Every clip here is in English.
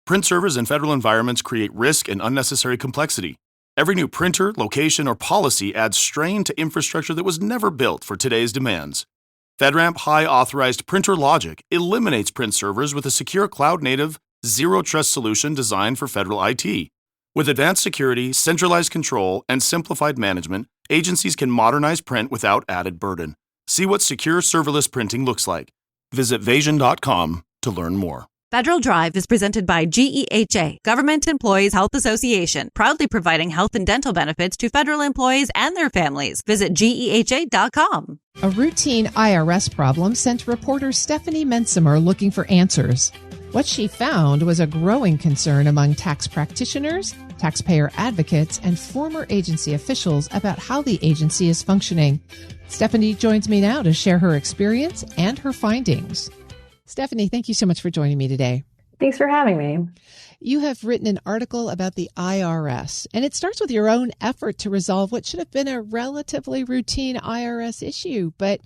Print servers in federal environments create risk and unnecessary complexity. Every new printer, location, or policy adds strain to infrastructure that was never built for today's demands. FedRAMP High Authorized Printer Logic eliminates print servers with a secure cloud-native, zero-trust solution designed for federal IT. With advanced security, centralized control, and simplified management, agencies can modernize print without added burden. See what secure serverless printing looks like. Visit Vasion.com to learn more. Federal Drive is presented by GEHA, Government Employees Health Association, proudly providing health and dental benefits to federal employees and their families. Visit GEHA.com. A routine IRS problem sent reporter Stephanie Mencimer looking for answers. What she found was a growing concern among tax practitioners, taxpayer advocates, and former agency officials about how the agency is functioning. Stephanie joins me now to share her experience and her findings. Stephanie, thank you so much for joining me today. Thanks for having me. You have written an article about the IRS, and it starts with your own effort to resolve what should have been a relatively routine IRS issue. But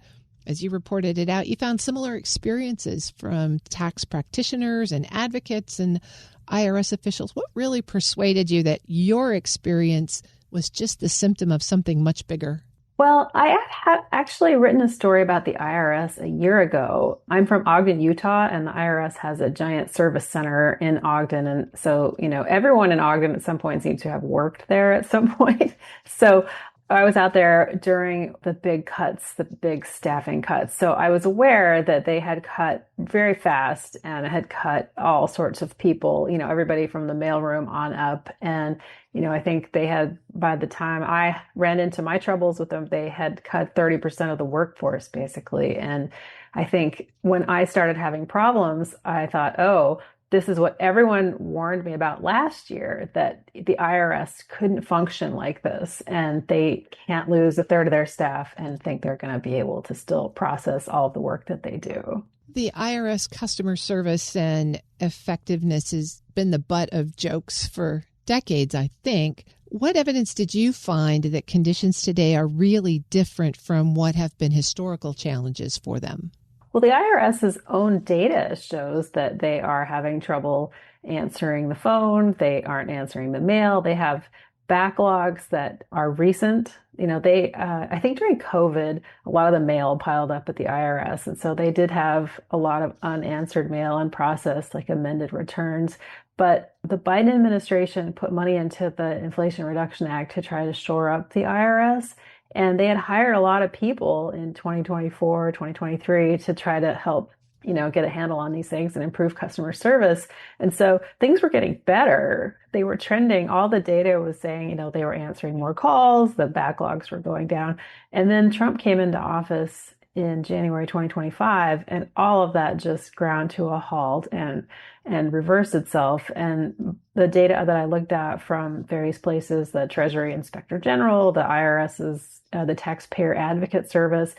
as you reported it out, you found similar experiences from tax practitioners and advocates and IRS officials. What really persuaded you that your experience was just the symptom of something much bigger? Well, I had actually written a story about the IRS a year ago. I'm from Ogden, Utah, and the IRS has a giant service center in Ogden. And so, everyone in Ogden at some point seems to have worked there at some point. So I was out there during the big cuts, the big staffing cuts. So I was aware that they had cut very fast and had cut all sorts of people, everybody from the mailroom on up. And I think they had, by the time I ran into my troubles with them, they had cut 30% of the workforce, basically. And I think when I started having problems, I thought, oh, this is what everyone warned me about last year, that the IRS couldn't function like this, and they can't lose a third of their staff and think they're going to be able to still process all of the work that they do. The IRS customer service and effectiveness has been the butt of jokes for decades, I think. What evidence did you find that conditions today are really different from what have been historical challenges for them? Well, the IRS's own data shows that they are having trouble answering the phone. They aren't answering the mail. They have backlogs that are recent. I think during COVID, a lot of the mail piled up at the IRS. And so they did have a lot of unanswered mail unprocessed, like amended returns. But the Biden administration put money into the Inflation Reduction Act to try to shore up the IRS. And they had hired a lot of people in 2024, 2023 to try to help, get a handle on these things and improve customer service. And so things were getting better. They were trending. All the data was saying, they were answering more calls, the backlogs were going down. And then Trump came into office in January 2025, and all of that just ground to a halt and reversed itself. And the data that I looked at from various places, the Treasury Inspector General, the IRS's, the Taxpayer Advocate Service,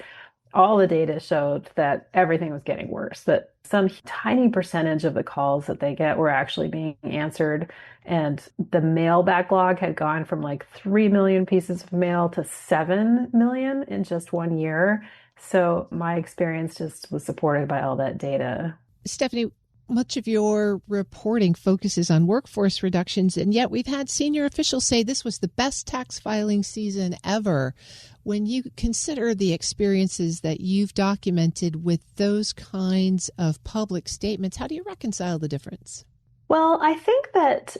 all the data showed that everything was getting worse, that some tiny percentage of the calls that they get were actually being answered. And the mail backlog had gone from like 3 million pieces of mail to 7 million in just 1 year. So my experience just was supported by all that data. Stephanie, much of your reporting focuses on workforce reductions, and yet we've had senior officials say this was the best tax filing season ever. When you consider the experiences that you've documented with those kinds of public statements, how do you reconcile the difference? Well, I think that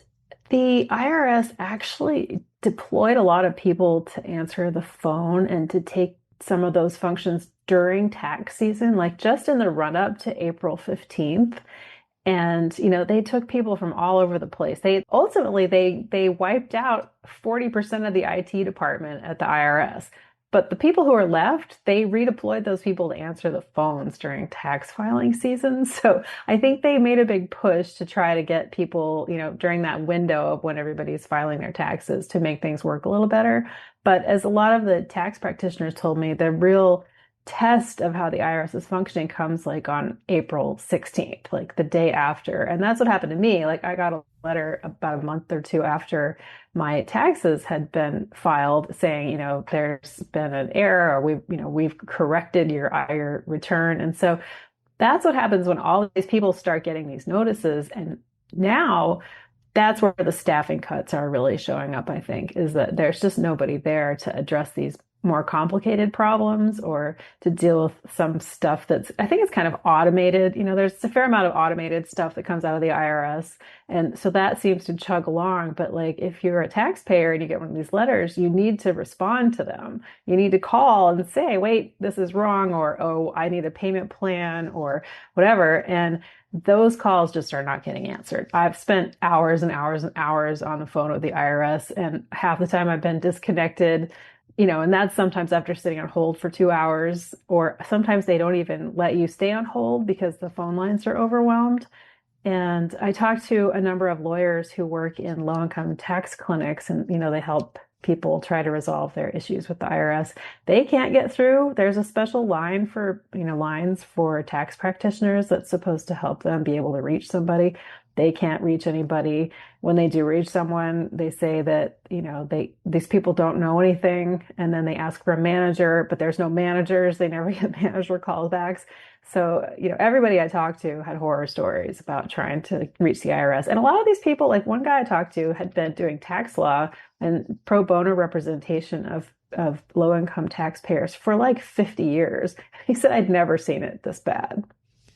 the IRS actually deployed a lot of people to answer the phone and to take some of those functions during tax season, like just in the run up to April 15th. And, they took people from all over the place. They wiped out 40% of the IT department at the IRS. But the people who are left, they redeployed those people to answer the phones during tax filing season. So I think they made a big push to try to get people, during that window of when everybody's filing their taxes to make things work a little better. But as a lot of the tax practitioners told me, the real test of how the IRS is functioning comes like on April 16th, like the day after. And that's what happened to me. Like I got a letter about a month or two after my taxes had been filed saying, there's been an error, or we've corrected your return. And so that's what happens when all of these people start getting these notices. And Now, that's where the staffing cuts are really showing up, I think, is that there's just nobody there to address these more complicated problems or to deal with some stuff that's, I think it's kind of automated. There's a fair amount of automated stuff that comes out of the IRS. And so that seems to chug along. But like, if you're a taxpayer and you get one of these letters, you need to respond to them. You need to call and say, wait, this is wrong, or, oh, I need a payment plan, or whatever. And those calls just are not getting answered. I've spent hours and hours and hours on the phone with the IRS, and half the time I've been disconnected, and that's sometimes after sitting on hold for 2 hours, or sometimes they don't even let you stay on hold because the phone lines are overwhelmed. And I talked to a number of lawyers who work in low-income tax clinics, and, they help people try to resolve their issues with the IRS. They can't get through. There's a special line for, lines for tax practitioners that's supposed to help them be able to reach somebody. They can't reach anybody. When they do reach someone, they say that, these people don't know anything. And then they ask for a manager, but there's no managers. They never get manager callbacks. So, everybody I talked to had horror stories about trying to reach the IRS. And a lot of these people, like one guy I talked to, had been doing tax law and pro bono representation of low-income taxpayers for like 50 years. He said, I'd never seen it this bad.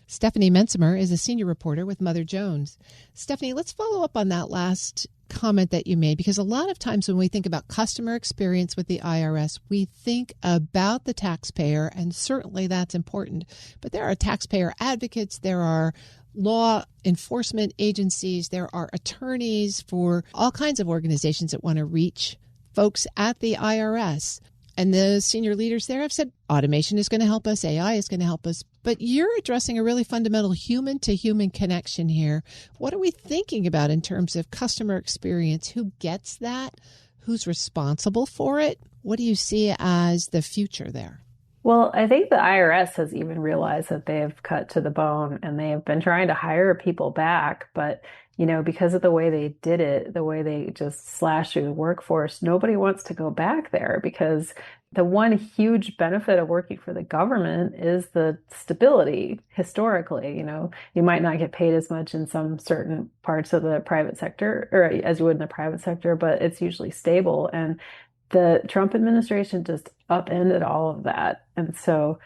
Stephanie Mencimer is a senior reporter with Mother Jones. Stephanie, let's follow up on that last comment that you made, because a lot of times when we think about customer experience with the IRS, we think about the taxpayer, and certainly that's important. But there are taxpayer advocates, there are law enforcement agencies, there are attorneys for all kinds of organizations that want to reach folks at the IRS. And the senior leaders there have said automation is going to help us, AI is going to help us. But you're addressing a really fundamental human-to-human connection here. What are we thinking about in terms of customer experience? Who gets that? Who's responsible for it? What do you see as the future there? Well, I think the IRS has even realized that they have cut to the bone, and they have been trying to hire people back. But, because of the way they did it, the way they just slashed through the workforce, nobody wants to go back there, because the one huge benefit of working for the government is the stability. Historically, you might not get paid as much in some certain parts of the private sector, or as you would in the private sector, but it's usually stable. And the Trump administration just upended all of that. And so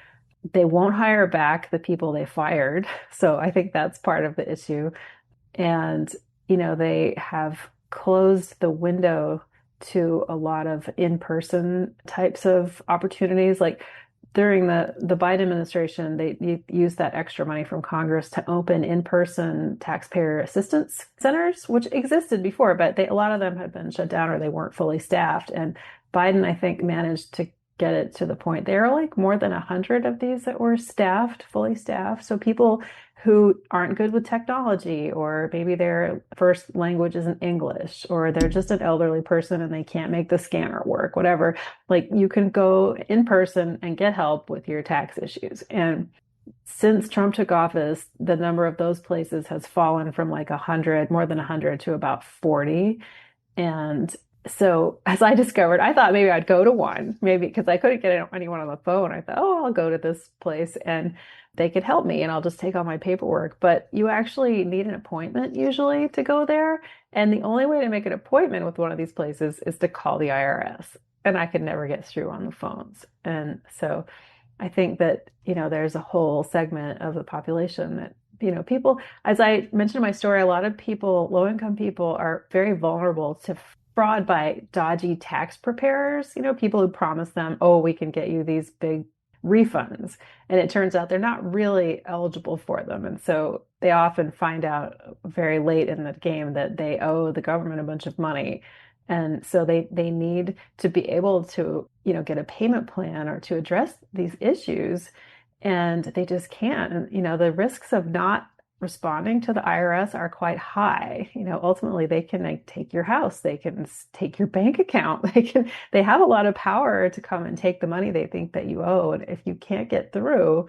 they won't hire back the people they fired. So I think that's part of the issue. And, they have closed the window to a lot of in-person types of opportunities. Like during the Biden administration, they used that extra money from Congress to open in-person taxpayer assistance centers, which existed before, but a lot of them had been shut down or they weren't fully staffed. And Biden, I think, managed to get it to the point there are like more than 100 of these that were fully staffed. So people who aren't good with technology, or maybe their first language isn't English, or they're just an elderly person and they can't make the scanner work, whatever, like you can go in person and get help with your tax issues. And since Trump took office, the number of those places has fallen from like 100, more than 100, to about 40. And so as I discovered, I thought maybe I'd go to one, maybe because I couldn't get anyone on the phone. I thought, I'll go to this place and they could help me and I'll just take all my paperwork. But you actually need an appointment usually to go there. And the only way to make an appointment with one of these places is to call the IRS. And I could never get through on the phones. And so I think that, there's a whole segment of the population that, people, as I mentioned in my story, a lot of people, low-income people, are very vulnerable to fraud by dodgy tax preparers, people who promise them, we can get you these big refunds. And it turns out they're not really eligible for them. And so they often find out very late in the game that they owe the government a bunch of money. And so they need to be able to, get a payment plan or to address these issues. And they just can't. And, the risks of not responding to the IRS are quite high. Ultimately they can take your house, they can take your bank account, they have a lot of power to come and take the money they think that you owe. And if you can't get through,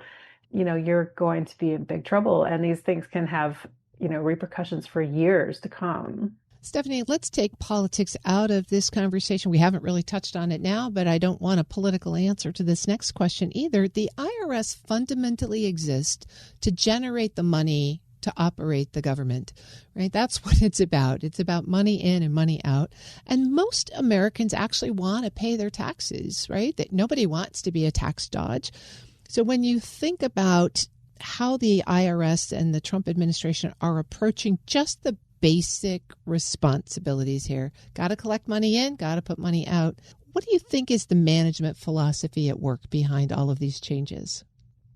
you're going to be in big trouble. And these things can have, repercussions for years to come. Stephanie, let's take politics out of this conversation. We haven't really touched on it now, but I don't want a political answer to this next question either. The IRS fundamentally exists to generate the money to operate the government, right? That's what it's about. It's about money in and money out. And most Americans actually want to pay their taxes, right? That nobody wants to be a tax dodge. So when you think about how the IRS and the Trump administration are approaching just the basic responsibilities here, got to collect money in, got to put money out. What do you think is the management philosophy at work behind all of these changes?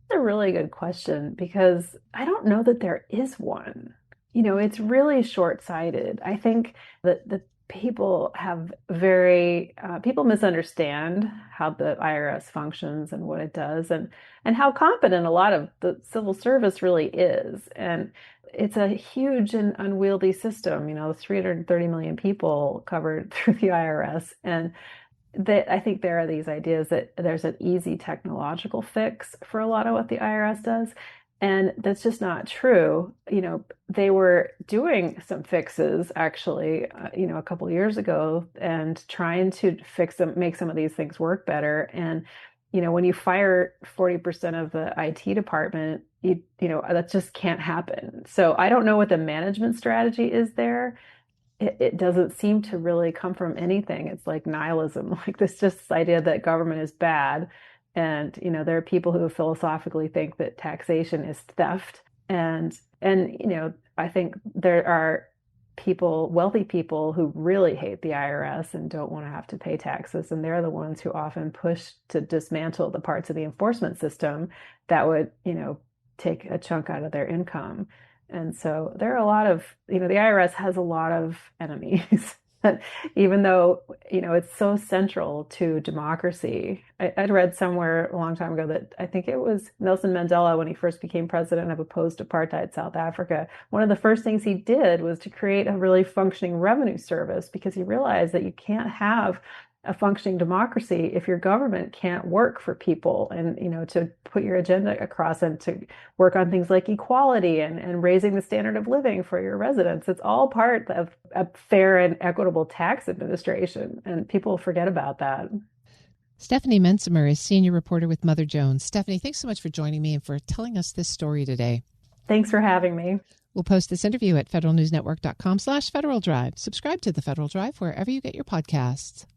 That's a really good question because I don't know that there is one. It's really short-sighted. I think that the people have people misunderstand how the IRS functions and what it does and how competent a lot of the civil service really is. And it's a huge and unwieldy system, 330 million people covered through the IRS. And I think there are these ideas that there's an easy technological fix for a lot of what the IRS does. And that's just not true. They were doing some fixes actually, a couple of years ago and trying to fix them, make some of these things work better. And, when you fire 40% of the IT department, that just can't happen. So I don't know what the management strategy is there. It doesn't seem to really come from anything. It's like nihilism, like this idea that government is bad. And, there are people who philosophically think that taxation is theft. And I think there are wealthy people who really hate the IRS and don't want to have to pay taxes. And they're the ones who often push to dismantle the parts of the enforcement system that would, take a chunk out of their income. And so there are a lot of, the IRS has a lot of enemies, even though, it's so central to democracy. I'd read somewhere a long time ago that I think it was Nelson Mandela, when he first became president of opposed apartheid South Africa, one of the first things he did was to create a really functioning revenue service because he realized that you can't have a functioning democracy if your government can't work for people and, to put your agenda across and to work on things like equality and raising the standard of living for your residents. It's all part of a fair and equitable tax administration, and people forget about that. Stephanie Mencimer is senior reporter with Mother Jones. Stephanie, thanks so much for joining me and for telling us this story today. Thanks for having me. We'll post this interview at federalnewsnetwork.com/Federal Drive. Subscribe to the Federal Drive wherever you get your podcasts.